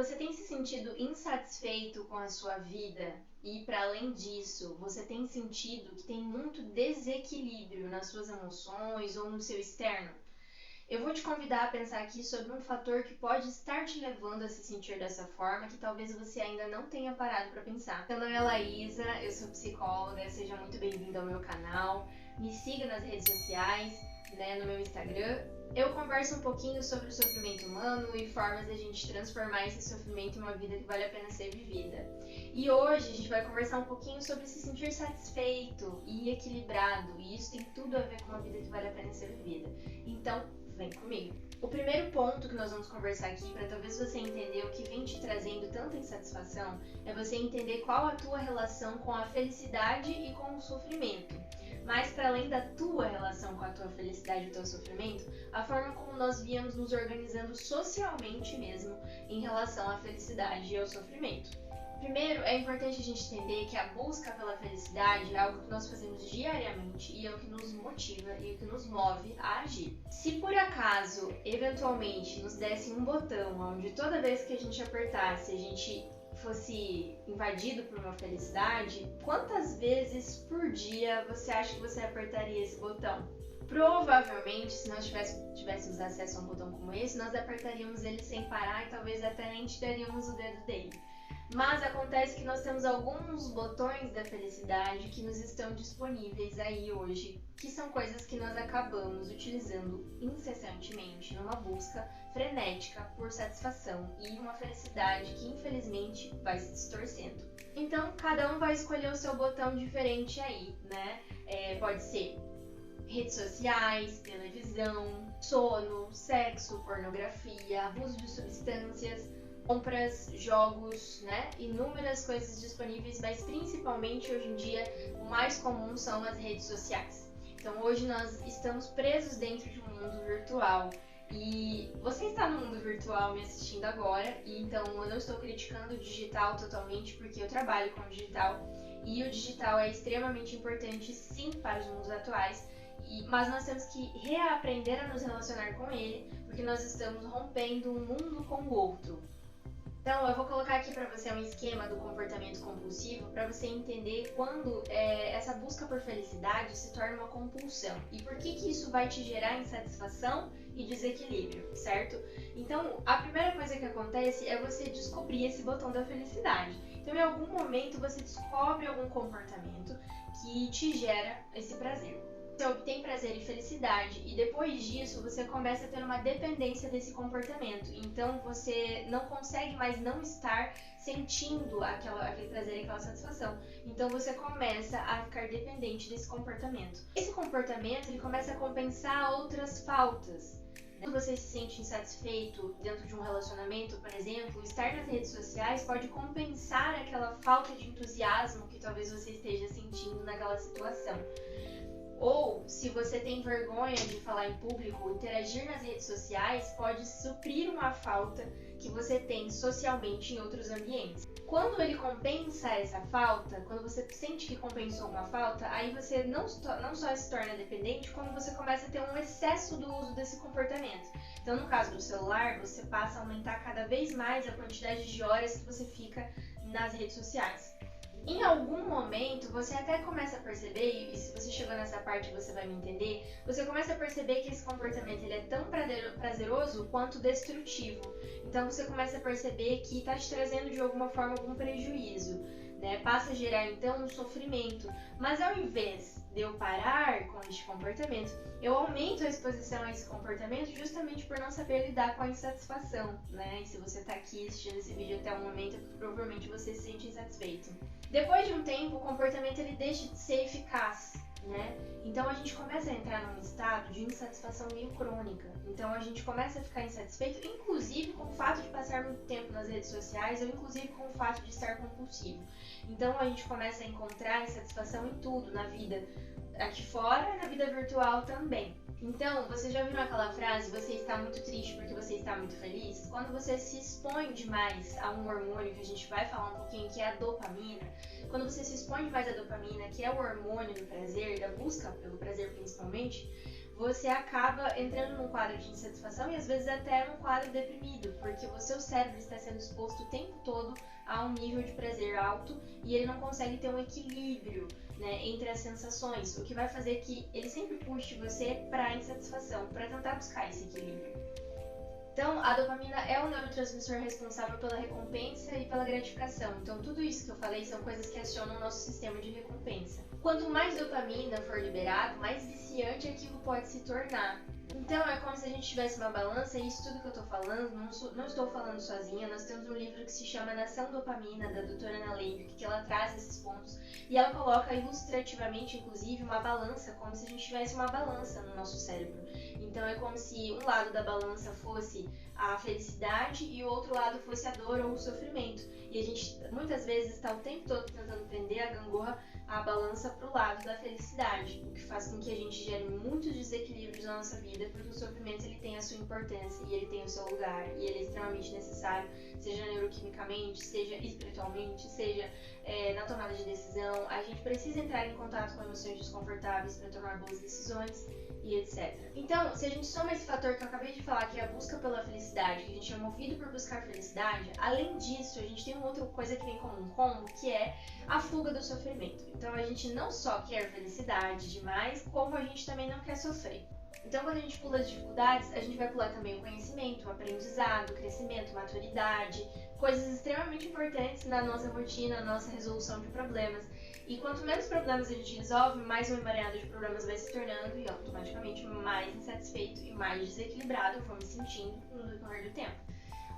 Você tem se sentido insatisfeito com a sua vida? E para além disso, você tem sentido que tem muito desequilíbrio nas suas emoções ou no seu externo? Eu vou te convidar a pensar aqui sobre um fator que pode estar te levando a se sentir dessa forma, que talvez você ainda não tenha parado para pensar. Meu nome é Laísa, eu sou psicóloga, seja muito bem-vinda ao meu canal. Me siga nas redes sociais, no meu Instagram. Eu converso um pouquinho sobre o sofrimento humano e formas de a gente transformar esse sofrimento em uma vida que vale a pena ser vivida. E hoje a gente vai conversar um pouquinho sobre se sentir satisfeito e equilibrado, e isso tem tudo a ver com uma vida que vale a pena ser vivida. Então, vem comigo. O primeiro ponto que nós vamos conversar aqui, para talvez você entender o que vem te trazendo tanta insatisfação, é você entender qual a tua relação com a felicidade e com o sofrimento. Mas para além da tua relação com a tua felicidade e o teu sofrimento, a forma como nós viemos nos organizando socialmente mesmo em relação à felicidade e ao sofrimento. Primeiro, é importante a gente entender que a busca pela felicidade é algo que nós fazemos diariamente e é o que nos motiva e o que nos move a agir. Se por acaso, eventualmente, nos desse um botão onde toda vez que a gente apertasse, a gente fosse invadido por uma felicidade, quantas vezes por dia você acha que você apertaria esse botão? Provavelmente, se nós tivéssemos acesso a um botão como esse, nós apertaríamos ele sem parar e talvez até nem tiraríamos o dedo dele. Mas acontece que nós temos alguns botões da felicidade que nos estão disponíveis aí hoje, que são coisas que nós acabamos utilizando incessantemente numa busca frenética por satisfação e uma felicidade que infelizmente vai se distorcendo. Então cada um vai escolher o seu botão diferente aí, né? Pode ser redes sociais, televisão, sono, sexo, pornografia, abuso de substâncias, compras, jogos, inúmeras coisas disponíveis, mas principalmente hoje em dia o mais comum são as redes sociais. Então hoje nós estamos presos dentro de um mundo virtual e você está no mundo virtual me assistindo agora, e então eu não estou criticando o digital totalmente porque eu trabalho com o digital e o digital é extremamente importante sim para os mundos atuais. Mas nós temos que reaprender a nos relacionar com ele, porque nós estamos rompendo um mundo com o outro. Então, eu vou colocar aqui para você um esquema do comportamento compulsivo para você entender quando essa busca por felicidade se torna uma compulsão e por que isso vai te gerar insatisfação e desequilíbrio, certo? Então, a primeira coisa que acontece é você descobrir esse botão da felicidade. Então, em algum momento, você descobre algum comportamento que te gera esse prazer. Você obtém prazer e felicidade e depois disso você começa a ter uma dependência desse comportamento. Então você não consegue mais não estar sentindo aquele prazer e aquela satisfação. Então você começa a ficar dependente desse comportamento. Esse comportamento ele começa a compensar outras faltas. Quando você se sente insatisfeito dentro de um relacionamento, por exemplo, estar nas redes sociais pode compensar aquela falta de entusiasmo que talvez você esteja sentindo naquela situação. Ou, se você tem vergonha de falar em público, interagir nas redes sociais pode suprir uma falta que você tem socialmente em outros ambientes. Quando ele compensa essa falta, quando você sente que compensou uma falta, aí você não só se torna dependente, como você começa a ter um excesso do uso desse comportamento. Então, no caso do celular, você passa a aumentar cada vez mais a quantidade de horas que você fica nas redes sociais. Em algum momento, você até começa a perceber, e se você chegou nessa parte você vai me entender, você começa a perceber que esse comportamento ele é tão prazeroso quanto destrutivo. Então você começa a perceber que está te trazendo de alguma forma algum prejuízo, passa a gerar então um sofrimento. Mas ao invés de eu parar com este comportamento, eu aumento a exposição a esse comportamento justamente por não saber lidar com a insatisfação, E se você está aqui assistindo esse vídeo até o momento, provavelmente você se sente insatisfeito. Depois de um tempo, o comportamento ele deixa de ser eficaz, Então a gente começa a entrar num estado de insatisfação meio crônica. Então a gente começa a ficar insatisfeito, inclusive com o fato de passar muito tempo nas redes sociais, ou inclusive com o fato de estar compulsivo. Então a gente começa a encontrar insatisfação em tudo, na vida aqui fora e na vida virtual também. Então, você já ouviu aquela frase, você está muito triste porque você está muito feliz? Quando você se expõe demais a um hormônio que a gente vai falar um pouquinho, que é a dopamina, quando você se expõe demais à dopamina, que é o hormônio do prazer, da busca pelo prazer principalmente, você acaba entrando num quadro de insatisfação e às vezes até num quadro deprimido, porque o seu cérebro está sendo exposto o tempo todo a um nível de prazer alto e ele não consegue ter um equilíbrio, né, entre as sensações, o que vai fazer que ele sempre puxe você para a insatisfação, para tentar buscar esse equilíbrio. Então, a dopamina é o neurotransmissor responsável pela recompensa e pela gratificação. Então, tudo isso que eu falei são coisas que acionam o nosso sistema de recompensa. Quanto mais dopamina for liberado, mais viciante aquilo pode se tornar. Então, é como se a gente tivesse uma balança, e isso tudo que eu tô falando, não estou falando sozinha. Nós temos um livro que se chama Nação Dopamina, da doutora Ana Lemke, que ela traz esses pontos, e ela coloca ilustrativamente, inclusive, uma balança, como se a gente tivesse uma balança no nosso cérebro. Então, é como se um lado da balança fosse a felicidade e o outro lado fosse a dor ou o sofrimento. E a gente, muitas vezes, está o tempo todo tentando prender a gangorra, a balança para o lado da felicidade, o que faz com que a gente gere muitos desequilíbrios na nossa vida, porque o sofrimento ele tem a sua importância e ele tem o seu lugar e ele é extremamente necessário, seja neuroquimicamente, seja espiritualmente, seja na tomada de decisão. A gente precisa entrar em contato com emoções desconfortáveis para tomar boas decisões e etc. Então, se a gente soma esse fator que eu acabei de falar, que é a busca pela felicidade, que a gente é movido por buscar felicidade, além disso, a gente tem uma outra coisa que vem como um combo, que é a fuga do sofrimento. Então, a gente não só quer felicidade demais, como a gente também não quer sofrer. Então, quando a gente pula as dificuldades, a gente vai pular também o conhecimento, o aprendizado, o crescimento, maturidade, coisas extremamente importantes na nossa rotina, na nossa resolução de problemas. E quanto menos problemas a gente resolve, mais um emaranhado de problemas vai se tornando e automaticamente mais insatisfeito e mais desequilibrado eu vou me sentindo no decorrer do tempo.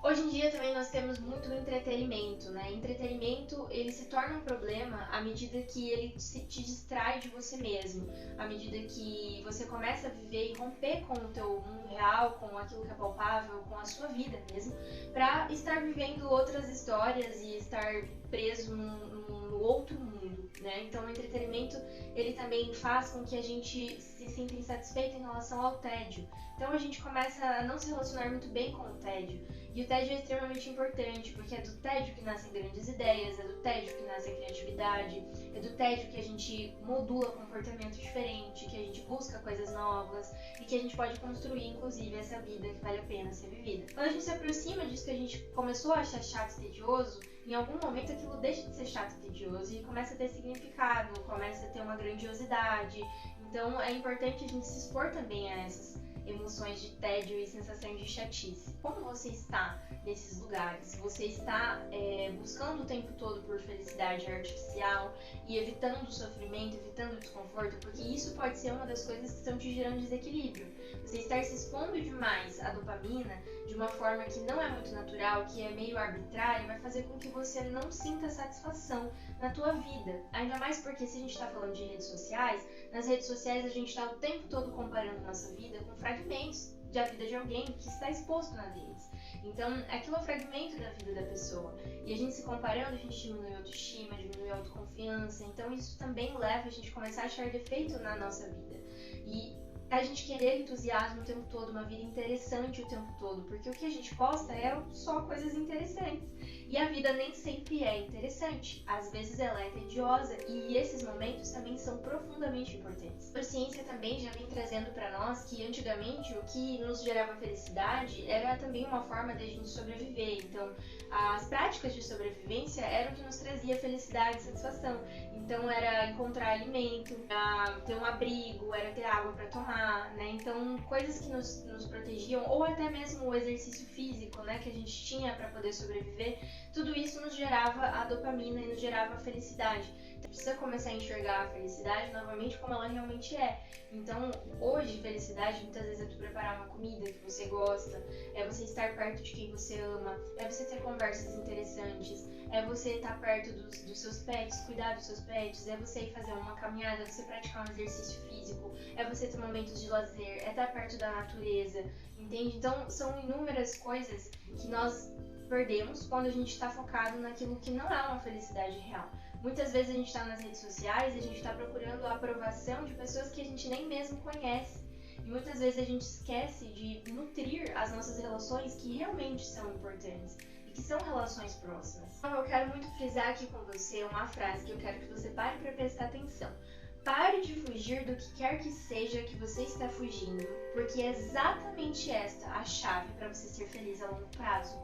Hoje em dia também nós temos muito entretenimento, né? Entretenimento, ele se torna um problema à medida que ele te distrai de você mesmo, à medida que você começa a viver e romper com o teu mundo real, com aquilo que é palpável, com a sua vida mesmo, para estar vivendo outras histórias e estar preso num outro mundo, né? Então o entretenimento, ele também faz com que a gente se sinta insatisfeito em relação ao tédio. Então a gente começa a não se relacionar muito bem com o tédio. E o tédio é extremamente importante, porque é do tédio que nascem grandes ideias, é do tédio que nasce a criatividade, é do tédio que a gente modula comportamento diferente, que a gente busca coisas novas e que a gente pode construir, inclusive, essa vida que vale a pena ser vivida. Quando a gente se aproxima disso que a gente começou a achar chato e tedioso, em algum momento aquilo deixa de ser chato e tedioso e começa a ter significado, começa a ter uma grandiosidade. Então é importante a gente se expor também a essas emoções de tédio e sensação de chatice. Como você está nesses lugares? Você está buscando o tempo todo por felicidade artificial e evitando o sofrimento, evitando o desconforto? Porque isso pode ser uma das coisas que estão te gerando desequilíbrio. Você estar se expondo demais à dopamina de uma forma que não é muito natural, que é meio arbitrária, vai fazer com que você não sinta satisfação na tua vida. Ainda mais porque se a gente está falando de redes sociais, nas redes sociais a gente está o tempo todo comparando nossa vida com fragmentos da vida de alguém que está exposto nas redes. Então, aquilo é um fragmento da vida da pessoa. E a gente se comparando, a gente diminui a autoestima, diminui a autoconfiança. Então, isso também leva a gente a começar a achar defeito na nossa vida. E a gente querer entusiasmo o tempo todo, uma vida interessante o tempo todo. Porque o que a gente posta é só coisas interessantes. E a vida nem sempre é interessante. Às vezes ela é tediosa e esses momentos também são profundamente importantes. A ciência também já vem trazendo para nós que antigamente o que nos gerava felicidade era também uma forma de a gente sobreviver. Então, as práticas de sobrevivência eram o que nos trazia felicidade e satisfação. Então, era encontrar alimento, era ter um abrigo, era ter água para tomar, né? Então, coisas que nos protegiam, ou até mesmo o exercício físico, né, que a gente tinha para poder sobreviver. Tudo isso nos gerava a dopamina e nos gerava a felicidade. Então, precisa começar a enxergar a felicidade novamente como ela realmente é. Então, hoje, felicidade muitas vezes é tu preparar uma comida que você gosta, é você estar perto de quem você ama, é você ter conversas interessantes, é você estar perto dos seus pets, cuidar dos seus pets, é você ir fazer uma caminhada, é você praticar um exercício físico, é você ter momentos de lazer, é estar perto da natureza, entende? Então, são inúmeras coisas que nós perdemos quando a gente está focado naquilo que não é uma felicidade real. Muitas vezes a gente está nas redes sociais e a gente está procurando a aprovação de pessoas que a gente nem mesmo conhece. E muitas vezes a gente esquece de nutrir as nossas relações que realmente são importantes e que são relações próximas. Então eu quero muito frisar aqui com você uma frase que eu quero que você pare para prestar atenção. Pare de fugir do que quer que seja que você está fugindo, porque é exatamente esta a chave para você ser feliz a longo prazo.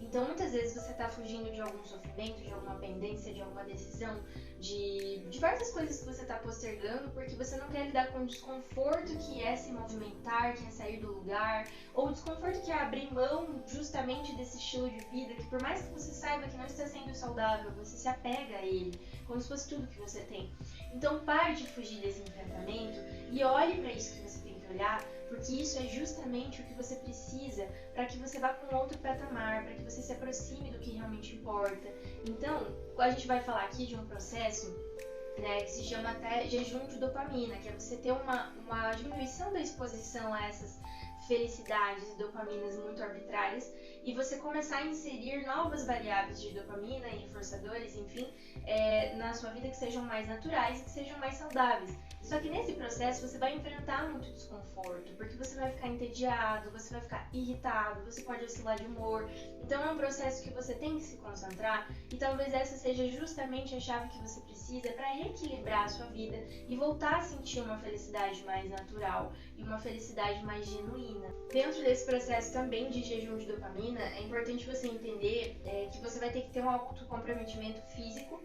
Então, muitas vezes você está fugindo de algum sofrimento, de alguma pendência, de alguma decisão, de diversas coisas que você está postergando porque você não quer lidar com o desconforto que é se movimentar, que é sair do lugar, ou o desconforto que é abrir mão justamente desse estilo de vida que, por mais que você saiba que não está sendo saudável, você se apega a ele, como se fosse tudo que você tem. Então, pare de fugir desse enfrentamento e olhe para isso que você tem que olhar, porque isso é justamente o que você precisa para que você vá para um outro patamar, para que você se aproxime do que realmente importa. Então, a gente vai falar aqui de um processo, né, que se chama até jejum de dopamina, que é você ter uma diminuição da exposição a essas felicidades e dopaminas muito arbitrárias e você começar a inserir novas variáveis de dopamina e reforçadores, enfim, na sua vida que sejam mais naturais e que sejam mais saudáveis. Só que nesse processo você vai enfrentar muito desconforto, porque você vai ficar entediado, você vai ficar irritado, você pode oscilar de humor. Então é um processo que você tem que se concentrar e talvez essa seja justamente a chave que você precisa para reequilibrar a sua vida e voltar a sentir uma felicidade mais natural e uma felicidade mais genuína. Dentro desse processo também de jejum de dopamina, é importante você entender que você vai ter que ter um autocomprometimento físico.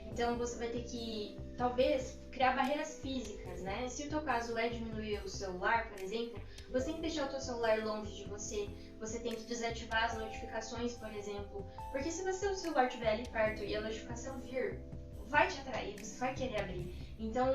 Então você vai ter que, talvez, criar barreiras físicas, né? Se o teu caso é diminuir o celular, por exemplo, você tem que deixar o teu celular longe de você, você tem que desativar as notificações, por exemplo, porque se o celular estiver ali perto e a notificação vir, vai te atrair, você vai querer abrir. Então,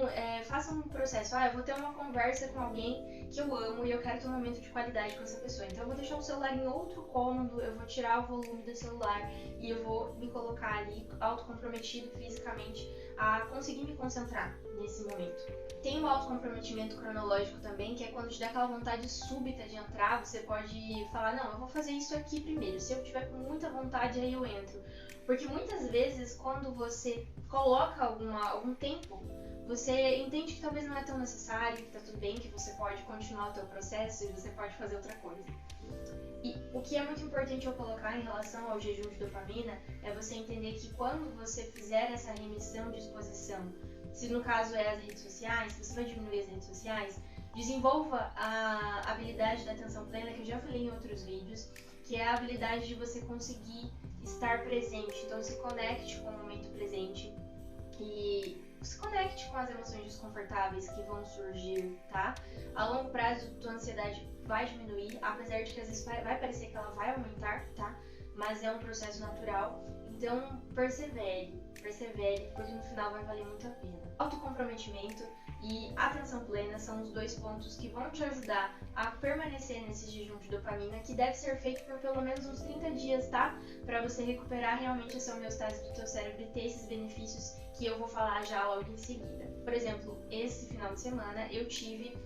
faça um processo. Eu vou ter uma conversa com alguém que eu amo e eu quero ter um momento de qualidade com essa pessoa. Então, eu vou deixar o celular em outro cômodo, eu vou tirar o volume do celular e eu vou me colocar ali autocomprometido fisicamente a conseguir me concentrar nesse momento. Tem o autocomprometimento cronológico também, que é quando te dá aquela vontade súbita de entrar, você pode falar, não, eu vou fazer isso aqui primeiro. Se eu tiver com muita vontade, aí eu entro. Porque muitas vezes, quando você coloca algum tempo, você entende que talvez não é tão necessário, que tá tudo bem, que você pode continuar o teu processo e você pode fazer outra coisa. E o que é muito importante eu colocar em relação ao jejum de dopamina é você entender que quando você fizer essa remissão de exposição, se no caso é as redes sociais, se você vai diminuir as redes sociais, desenvolva a habilidade da atenção plena, que eu já falei em outros vídeos, que é a habilidade de você conseguir estar presente. Então se conecte com o momento presente e se conecte com as emoções desconfortáveis que vão surgir, tá? A longo prazo, tua ansiedade vai diminuir, apesar de que às vezes vai parecer que ela vai aumentar, tá? Mas é um processo natural, então persevere, porque no final vai valer muito a pena. Autocomprometimento e atenção plena são os dois pontos que vão te ajudar a permanecer nesse jejum de dopamina, que deve ser feito por pelo menos uns 30 dias, tá? Para você recuperar realmente essa homeostase do teu cérebro e ter esses benefícios que eu vou falar já logo em seguida. Por exemplo, esse final de semana eu tive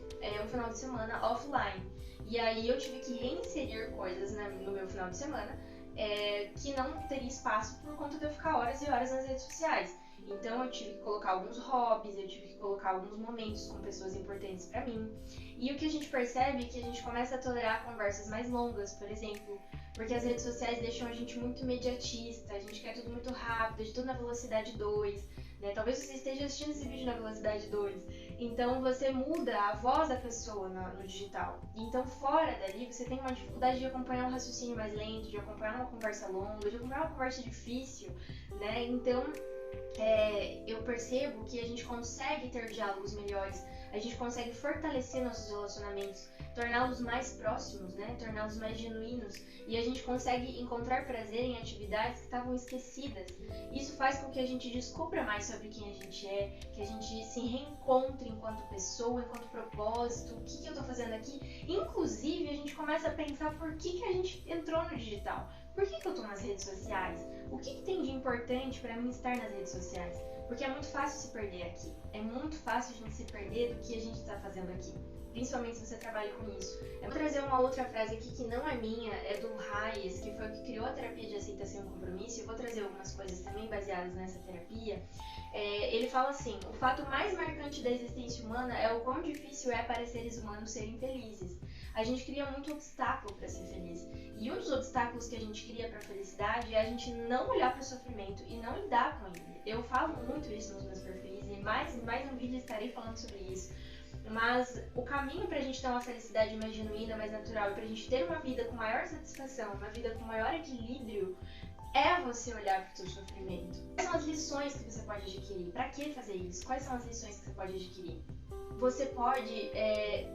um final de semana offline. E aí eu tive que reinserir coisas no meu final de semana que não teria espaço por conta de eu ficar horas e horas nas redes sociais. Então eu tive que colocar alguns hobbies, eu tive que colocar alguns momentos com pessoas importantes pra mim. E o que a gente percebe é que a gente começa a tolerar conversas mais longas, por exemplo, porque as redes sociais deixam a gente muito imediatista, a gente quer tudo muito rápido, de tudo na velocidade 2, né? Talvez você esteja assistindo esse vídeo na velocidade 2, então você muda a voz da pessoa no digital. Então fora dali você tem uma dificuldade de acompanhar um raciocínio mais lento, de acompanhar uma conversa longa, de acompanhar uma conversa difícil, né? Então eu percebo que a gente consegue ter diálogos melhores, a gente consegue fortalecer nossos relacionamentos, torná-los mais próximos, né? Torná-los mais genuínos, e a gente consegue encontrar prazer em atividades que estavam esquecidas. Isso faz com que a gente descubra mais sobre quem a gente é, que a gente se reencontre enquanto pessoa, enquanto propósito, o que eu tô fazendo aqui. Inclusive, a gente começa a pensar por que a gente entrou no digital. Por que eu tô nas redes sociais? O que tem de importante para mim estar nas redes sociais? Porque é muito fácil se perder aqui. É muito fácil a gente se perder do que a gente está fazendo aqui. Principalmente se você trabalha com isso. Eu vou trazer uma outra frase aqui que não é minha, é do Hayes, que foi o que criou a terapia de aceitação e compromisso. Eu vou trazer o algumas coisas também baseadas nessa terapia. Ele fala assim: o fato mais marcante da existência humana é o quão difícil é para seres humanos serem felizes. A gente cria muito obstáculo para ser feliz. E um dos obstáculos que a gente cria para a felicidade é a gente não olhar para o sofrimento e não lidar com ele. Eu falo muito isso nos meus perfis e mais um vídeo estarei falando sobre isso. Mas o caminho pra gente ter uma felicidade mais genuína, mais natural, e pra gente ter uma vida com maior satisfação, uma vida com maior equilíbrio, é você olhar pro teu sofrimento. Quais são as lições que você pode adquirir? Pra que fazer isso? Quais são as lições que você pode adquirir? Você pode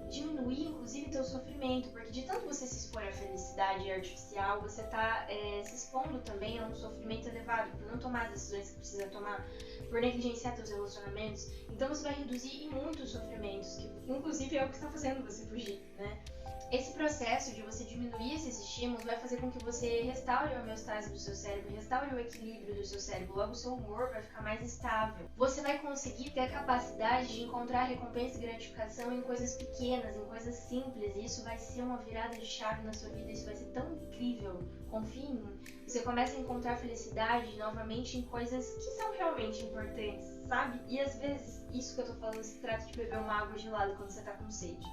diminuir, inclusive, teu sofrimento, porque de tanto você se expor à felicidade artificial, você está se expondo também a um sofrimento elevado, por não tomar as decisões que precisa tomar, por negligenciar teus relacionamentos. Então você vai reduzir em muitos sofrimentos, que inclusive é o que está fazendo você fugir, né? Esse processo de você diminuir esses estímulos vai fazer com que você restaure a homeostase do seu cérebro, restaure o equilíbrio do seu cérebro, logo o seu humor vai ficar mais estável. Você vai conseguir ter a capacidade de encontrar recompensa e gratificação em coisas pequenas, em coisas simples, e isso vai ser uma virada de chave na sua vida, isso vai ser tão incrível. Confie em mim. Você começa a encontrar felicidade novamente em coisas que são realmente importantes, sabe? E às vezes, isso que eu tô falando se trata de beber uma água gelada quando você tá com sede.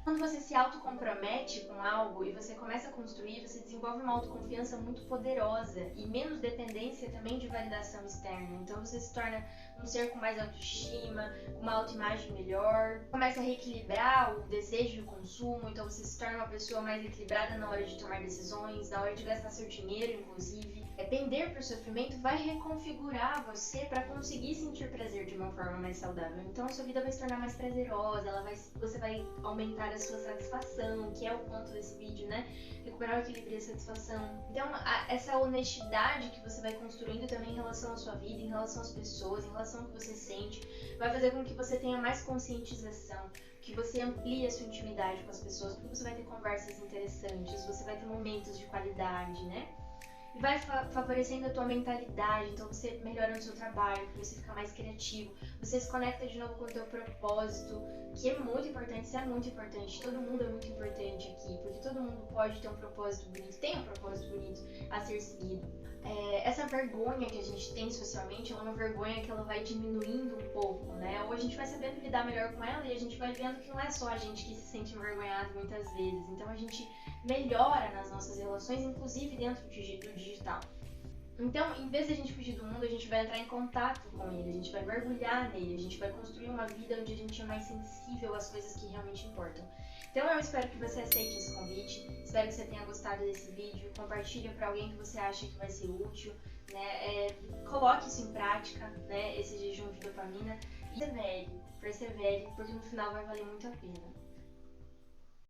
Quando você se autocompromete com algo e você começa a construir, você desenvolve uma autoconfiança muito poderosa e menos dependência também de validação externa. Então você se torna um ser com mais autoestima, com uma autoimagem melhor, começa a reequilibrar o desejo e o consumo, então você se torna uma pessoa mais equilibrada na hora de tomar decisões, na hora de gastar seu dinheiro, inclusive. Pender para o sofrimento vai reconfigurar você para conseguir sentir prazer de uma forma mais saudável. Então a sua vida vai se tornar mais prazerosa, você vai aumentar a sua satisfação, que é o ponto desse vídeo, né? Recuperar o equilíbrio e a satisfação. Então essa honestidade que você vai construindo também em relação à sua vida, em relação às pessoas, em relação ao que você sente, vai fazer com que você tenha mais conscientização, que você amplie a sua intimidade com as pessoas, porque você vai ter conversas interessantes, você vai ter momentos de qualidade, né? E vai favorecendo a tua mentalidade, então você melhora no seu trabalho, você fica mais criativo, você se conecta de novo com o teu propósito, que é muito importante, isso é muito importante, todo mundo é muito importante aqui, porque todo mundo pode ter um propósito bonito, tem um propósito bonito a ser seguido. Essa vergonha que a gente tem socialmente é uma vergonha que ela vai diminuindo um pouco, né? Ou a gente vai sabendo lidar melhor com ela e a gente vai vendo que não é só a gente que se sente envergonhado muitas vezes. Então a gente melhora nas nossas relações, inclusive dentro do digital. Então, em vez de a gente fugir do mundo, a gente vai entrar em contato com ele, a gente vai mergulhar nele, a gente vai construir uma vida onde a gente é mais sensível às coisas que realmente importam. Então eu espero que você aceite esse convite, espero que você tenha gostado desse vídeo, compartilhe para alguém que você acha que vai ser útil, né? Coloque isso em prática, né? Esse jejum de dopamina, e persevere, porque no final vai valer muito a pena.